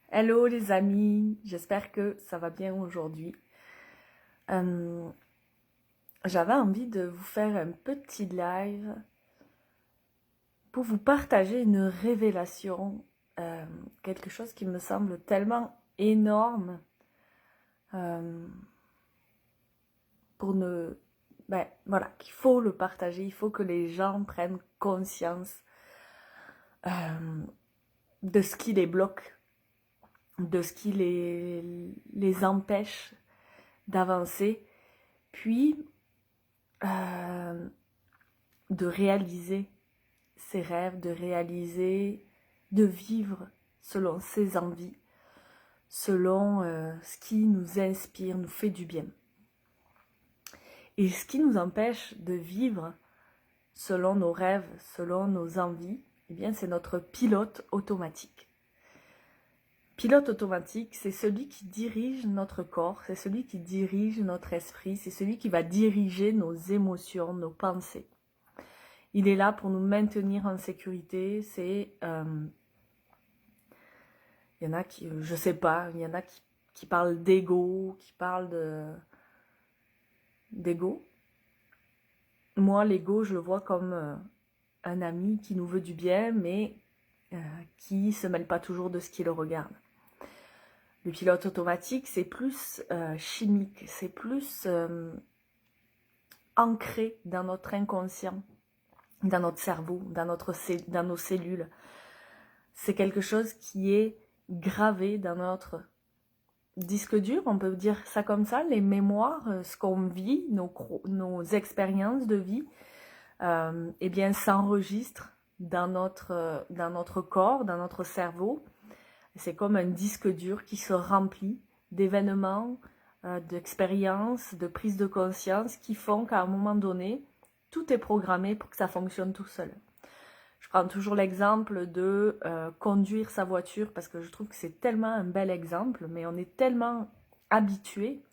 Hello les amis, j'espère que ça va bien aujourd'hui. Euh, J'avais envie de vous faire un petit live pour vous partager une révélation, quelque chose qui me semble tellement énorme euh, pour ne... voilà, qu'il faut le partager, il faut que les gens prennent conscience euh, de ce qui les bloque, de ce qui les empêche d'avancer, puis euh, de réaliser ses rêves, de réaliser, de vivre selon ses envies, selon ce qui nous inspire, nous fait du bien. Et ce qui nous empêche de vivre selon nos rêves, selon nos envies, eh bien c'est notre pilote automatique. Pilote automatique, c'est celui qui dirige notre corps, c'est celui qui dirige notre esprit, c'est celui qui va diriger nos émotions, nos pensées. Il est là pour nous maintenir en sécurité. Il y en a qui, je sais pas, il y en a qui parlent d'ego, qui parlent d'ego. Moi, l'ego, je le vois comme un ami qui nous veut du bien, mais qui se mêle pas toujours de ce qui le regarde. Le pilote automatique, c'est plus chimique, c'est plus ancré dans notre inconscient, dans notre cerveau, dans nos cellules. C'est quelque chose qui est gravé dans notre disque dur, on peut dire ça comme ça, les mémoires, ce qu'on vit, nos expériences de vie, eh bien s'enregistrent dans notre corps, dans notre cerveau. C'est comme un disque dur qui se remplit d'événements, d'expériences, de prises de conscience qui font qu'à un moment donné, tout est programmé pour que ça fonctionne tout seul. Je prends toujours l'exemple de conduire sa voiture parce que je trouve que c'est tellement un bel exemple, mais on est tellement habitué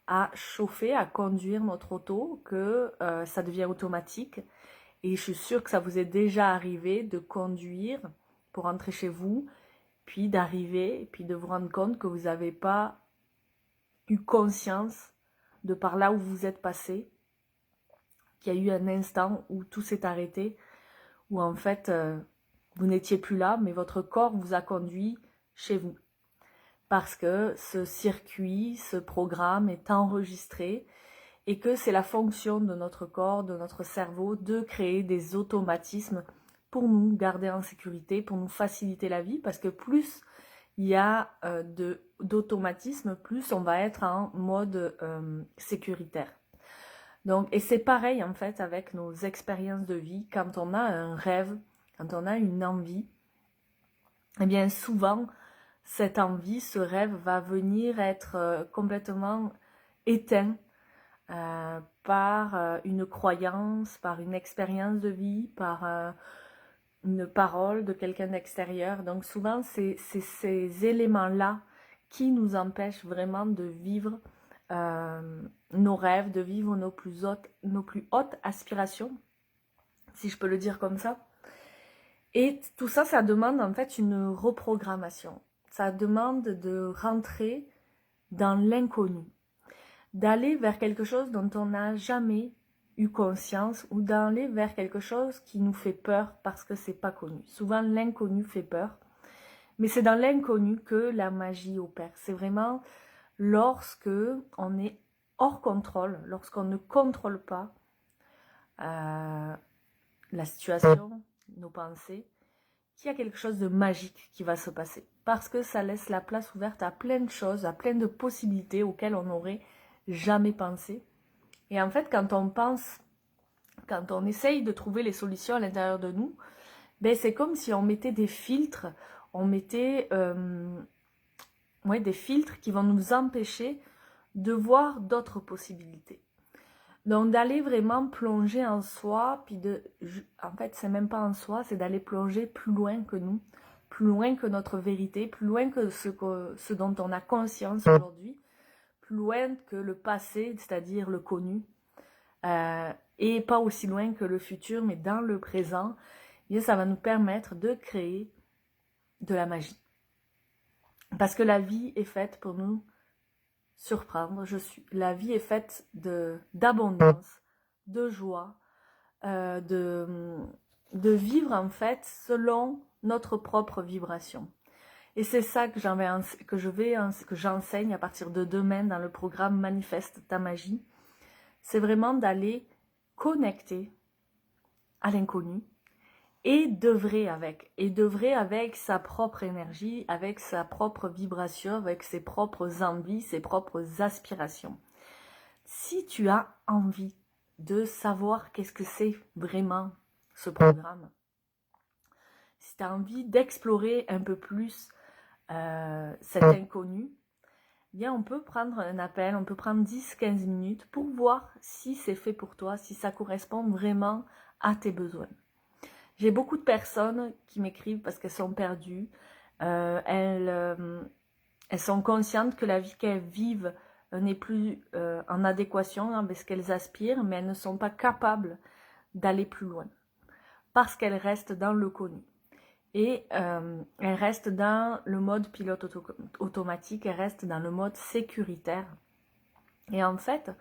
à chauffer, à conduire notre auto que ça devient automatique. Et je suis sûre que ça vous est déjà arrivé de conduire pour rentrer chez vous, puis d'arriver, puis de vous rendre compte que vous n'avez pas eu conscience de par là où vous êtes passé, qu'il y a eu un instant où tout s'est arrêté, où en fait vous n'étiez plus là, mais votre corps vous a conduit chez vous. Parce que ce circuit, ce programme est enregistré et que c'est la fonction de notre corps, de notre cerveau, de créer des automatismes pour nous garder en sécurité, pour nous faciliter la vie, parce que plus il y a d'automatisme, plus on va être en mode sécuritaire. Donc, et c'est pareil en fait avec nos expériences de vie, quand on a un rêve, quand on a une envie, eh bien souvent, cette envie, ce rêve va venir être complètement éteint par une croyance, par une expérience de vie, par une parole de quelqu'un d'extérieur. Donc souvent, c'est ces éléments-là qui nous empêchent vraiment de vivre nos rêves, de vivre nos plus hautes aspirations, si je peux le dire comme ça. Et tout ça, ça demande en fait une reprogrammation. Ça demande de rentrer dans l'inconnu, d'aller vers quelque chose dont on n'a jamais eu conscience ou d'aller vers quelque chose qui nous fait peur parce que c'est pas connu. Souvent, l'inconnu fait peur, mais c'est dans l'inconnu que la magie opère. C'est vraiment lorsque on est hors contrôle, lorsqu'on ne contrôle pas la situation, nos pensées, qu'il y a quelque chose de magique qui va se passer. Parce que ça laisse la place ouverte à plein de choses, à plein de possibilités auxquelles on n'aurait jamais pensé. Et en fait, quand on pense, quand on essaye de trouver les solutions à l'intérieur de nous, ben c'est comme si on mettait des filtres, on mettait des filtres qui vont nous empêcher de voir d'autres possibilités. Donc d'aller vraiment plonger en soi, puis en fait c'est même pas en soi, c'est d'aller plonger plus loin que nous, plus loin que notre vérité, plus loin que ce dont on a conscience aujourd'hui, plus loin que le passé, c'est-à-dire le connu, et pas aussi loin que le futur, mais dans le présent, eh bien, ça va nous permettre de créer de la magie. Parce que la vie est faite pour nous surprendre. La vie est faite d'abondance, de joie, de vivre en fait selon notre propre vibration. Et c'est ça que j'enseigne à partir de demain dans le programme Manifeste ta magie. C'est vraiment d'aller connecter à l'inconnu et d'œuvrer avec sa propre énergie, avec sa propre vibration, avec ses propres envies, ses propres aspirations. Si tu as envie de savoir qu'est-ce que c'est vraiment ce programme, si tu as envie d'explorer un peu plus cet inconnu, bien on peut prendre un appel, on peut prendre 10-15 minutes pour voir si c'est fait pour toi, si ça correspond vraiment à tes besoins. J'ai beaucoup de personnes qui m'écrivent parce qu'elles sont perdues, elles sont conscientes que la vie qu'elles vivent n'est plus en adéquation avec ce qu'elles aspirent, mais elles ne sont pas capables d'aller plus loin parce qu'elles restent dans le connu. Et elles restent dans le mode pilote automatique, elles restent dans le mode sécuritaire. Et en fait,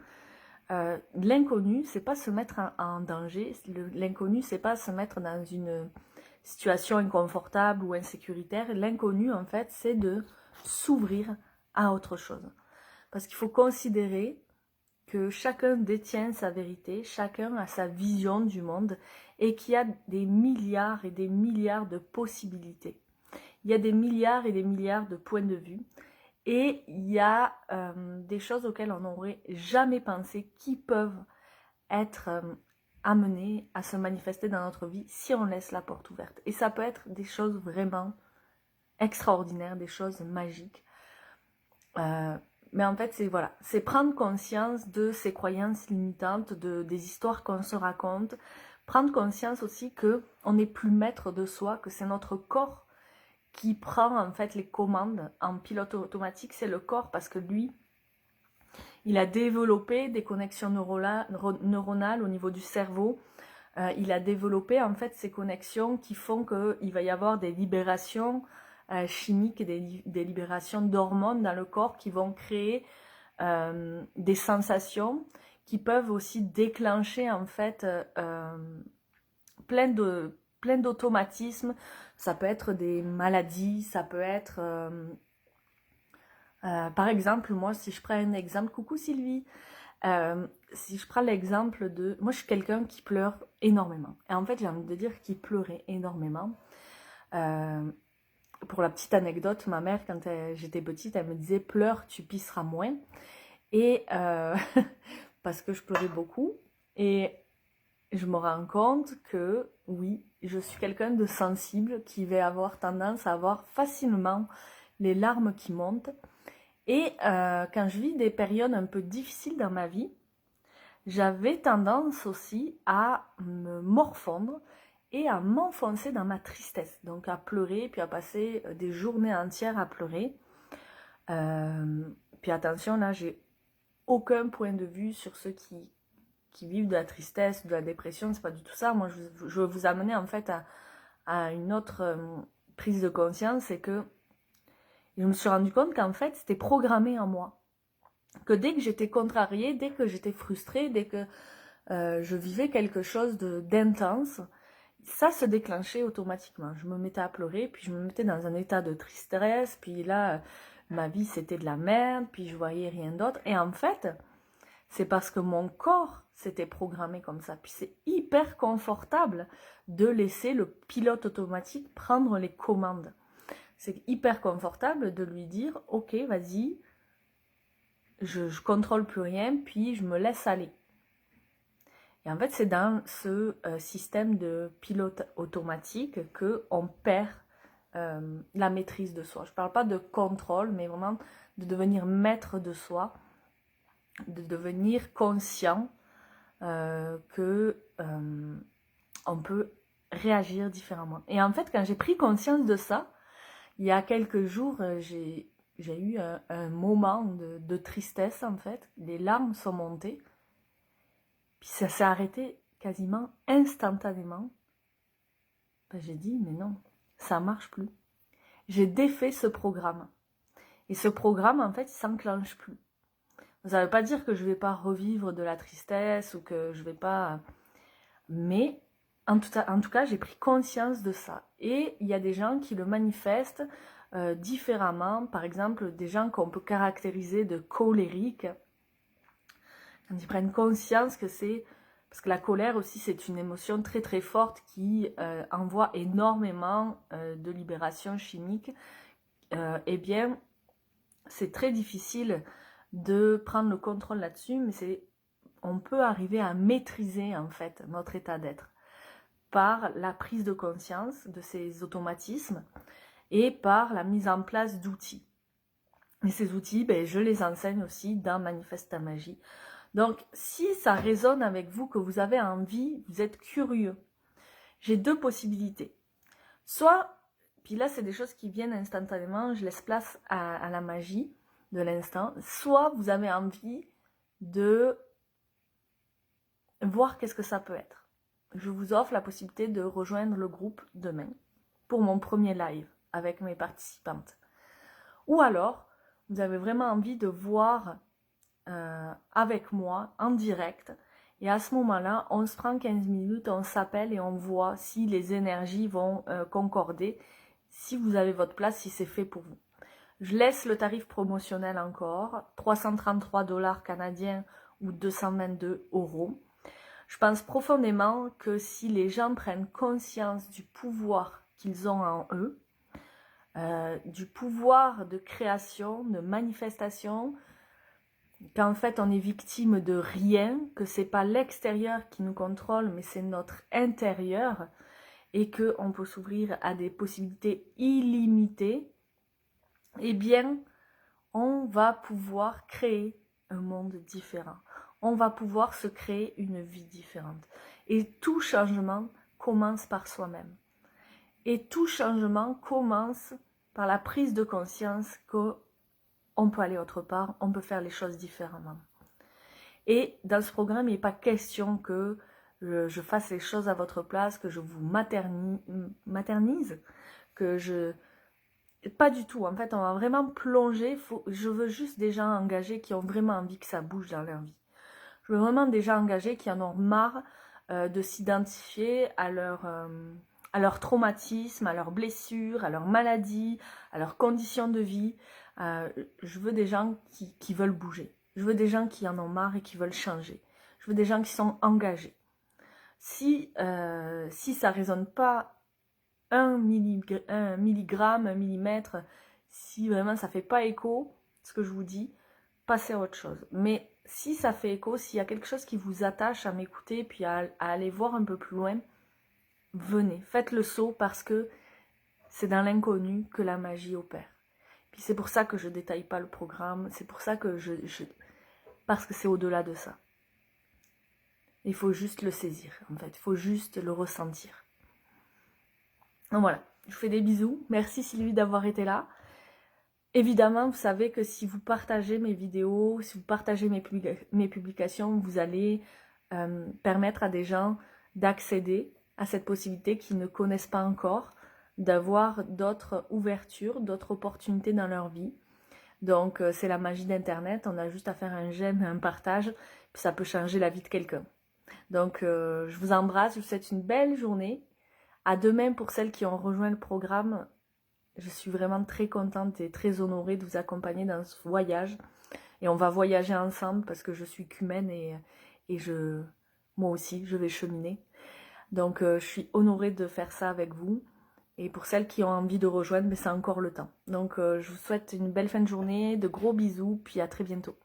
l'inconnu, c'est pas se mettre en danger. L'inconnu, c'est pas se mettre dans une situation inconfortable ou insécuritaire. L'inconnu, en fait, c'est de s'ouvrir à autre chose. Parce qu'il faut considérer que chacun détient sa vérité, chacun a sa vision du monde et qu'il y a des milliards et des milliards de possibilités. Il y a des milliards et des milliards de points de vue et il y a des choses auxquelles on n'aurait jamais pensé qui peuvent être amenées à se manifester dans notre vie si on laisse la porte ouverte. Et ça peut être des choses vraiment extraordinaires, des choses magiques. Mais en fait, c'est prendre conscience de ces croyances limitantes, des histoires qu'on se raconte, prendre conscience aussi que on n'est plus maître de soi, que c'est notre corps qui prend en fait les commandes en pilote automatique, c'est le corps parce que lui, il a développé des connexions neuronales au niveau du cerveau. Il a développé en fait ces connexions qui font qu'il va y avoir des libérations chimiques, des libérations d'hormones dans le corps qui vont créer des sensations qui peuvent aussi déclencher en fait plein d'automatismes. Ça peut être des maladies, ça peut être par exemple, moi si je prends un exemple, coucou Sylvie, si je prends l'exemple de... Moi je suis quelqu'un qui pleure énormément. Et en fait j'ai envie de dire qu'il pleurait énormément. Pour la petite anecdote, ma mère, quand j'étais petite, elle me disait « Pleure, tu pisseras moins ». Et parce que je pleurais beaucoup. Et je me rends compte que, oui, je suis quelqu'un de sensible qui va avoir tendance à avoir facilement les larmes qui montent. Et quand je vis des périodes un peu difficiles dans ma vie, j'avais tendance aussi à me morfondre et à m'enfoncer dans ma tristesse. Donc à pleurer, puis à passer des journées entières à pleurer. Puis attention, là, j'ai aucun point de vue sur ceux qui vivent de la tristesse, de la dépression, c'est pas du tout ça. Moi, je veux vous amener en fait à une autre prise de conscience, c'est que je me suis rendu compte qu'en fait, c'était programmé en moi. Que dès que j'étais contrariée, dès que j'étais frustrée, dès que je vivais quelque chose d'intense, ça se déclenchait automatiquement. Je me mettais à pleurer, puis je me mettais dans un état de tristesse, puis là, ma vie c'était de la merde, puis je voyais rien d'autre. Et en fait, c'est parce que mon corps s'était programmé comme ça. Puis c'est hyper confortable de laisser le pilote automatique prendre les commandes. C'est hyper confortable de lui dire « Ok, vas-y, je contrôle plus rien, puis je me laisse aller. » Et en fait, c'est dans ce système de pilote automatique qu'on perd la maîtrise de soi. Je ne parle pas de contrôle, mais vraiment de devenir maître de soi, de devenir conscient que on peut réagir différemment. Et en fait, quand j'ai pris conscience de ça, il y a quelques jours, j'ai eu un moment de tristesse, en fait. Les larmes sont montées. Puis ça s'est arrêté quasiment instantanément. Ben, j'ai dit, mais non, ça marche plus. J'ai défait ce programme. Et ce programme, en fait, il s'enclenche plus. Ça ne veut pas dire que je ne vais pas revivre de la tristesse ou que je ne vais pas... Mais en tout cas, j'ai pris conscience de ça. Et il y a des gens qui le manifestent différemment. Par exemple, des gens qu'on peut caractériser de colériques. Quand ils prennent conscience que c'est... Parce que la colère aussi, c'est une émotion très très forte qui envoie énormément de libération chimique. Eh bien, c'est très difficile de prendre le contrôle là-dessus, mais on peut arriver à maîtriser en fait notre état d'être par la prise de conscience de ces automatismes et par la mise en place d'outils. Et ces outils, ben, je les enseigne aussi dans Manifeste ta magie. Donc, si ça résonne avec vous, que vous avez envie, vous êtes curieux, j'ai deux possibilités. Soit, puis là, c'est des choses qui viennent instantanément, je laisse place à la magie de l'instant. Soit vous avez envie de voir qu'est-ce que ça peut être. Je vous offre la possibilité de rejoindre le groupe demain pour mon premier live avec mes participantes. Ou alors, vous avez vraiment envie de voir avec moi en direct. Et à ce moment-là, on se prend 15 minutes, on s'appelle et on voit si les énergies vont concorder, si vous avez votre place, si c'est fait pour vous. Je laisse le tarif promotionnel encore, 333 $ canadiens ou 222 €. Je pense profondément que si les gens prennent conscience du pouvoir qu'ils ont en eux, du pouvoir de création, de manifestation, qu'en fait on est victime de rien, que c'est pas l'extérieur qui nous contrôle, mais c'est notre intérieur, et qu'on peut s'ouvrir à des possibilités illimitées, eh bien, on va pouvoir créer un monde différent. On va pouvoir se créer une vie différente. Et tout changement commence par soi-même. Et tout changement commence par la prise de conscience qu'on peut aller autre part, on peut faire les choses différemment. Et dans ce programme, il n'est pas question que je fasse les choses à votre place, que je vous maternise, que je... Pas du tout, en fait, on va vraiment plonger. Je veux juste des gens engagés qui ont vraiment envie que ça bouge dans leur vie. Je veux vraiment des gens engagés qui en ont marre de s'identifier à leur traumatisme, à leurs blessures, à leurs maladies, à leurs conditions de vie. Je veux des gens qui veulent bouger. Je veux des gens qui en ont marre et qui veulent changer. Je veux des gens qui sont engagés. Si ça ne résonne pas un milligramme, un millimètre, si vraiment ça ne fait pas écho, ce que je vous dis, passez à autre chose. Mais si ça fait écho, s'il y a quelque chose qui vous attache à m'écouter, puis à aller voir un peu plus loin, venez, faites le saut parce que c'est dans l'inconnu que la magie opère. Puis c'est pour ça que je ne détaille pas le programme, c'est pour ça que parce que c'est au-delà de ça. Il faut juste le saisir, en fait, il faut juste le ressentir. Donc voilà, je vous fais des bisous. Merci Sylvie d'avoir été là. Évidemment, vous savez que si vous partagez mes vidéos, si vous partagez mes publications, vous allez permettre à des gens d'accéder à cette possibilité qu'ils ne connaissent pas encore, d'avoir d'autres ouvertures, d'autres opportunités dans leur vie. Donc c'est la magie d'Internet, on a juste à faire un j'aime, un partage, puis ça peut changer la vie de quelqu'un. Donc je vous embrasse, je vous souhaite une belle journée. À demain pour celles qui ont rejoint le programme. Je suis vraiment très contente et très honorée de vous accompagner dans ce voyage. Et on va voyager ensemble parce que je suis qu'humaine et moi aussi, je vais cheminer. Donc, je suis honorée de faire ça avec vous. Et pour celles qui ont envie de rejoindre, mais c'est encore le temps. Donc, je vous souhaite une belle fin de journée, de gros bisous, puis à très bientôt.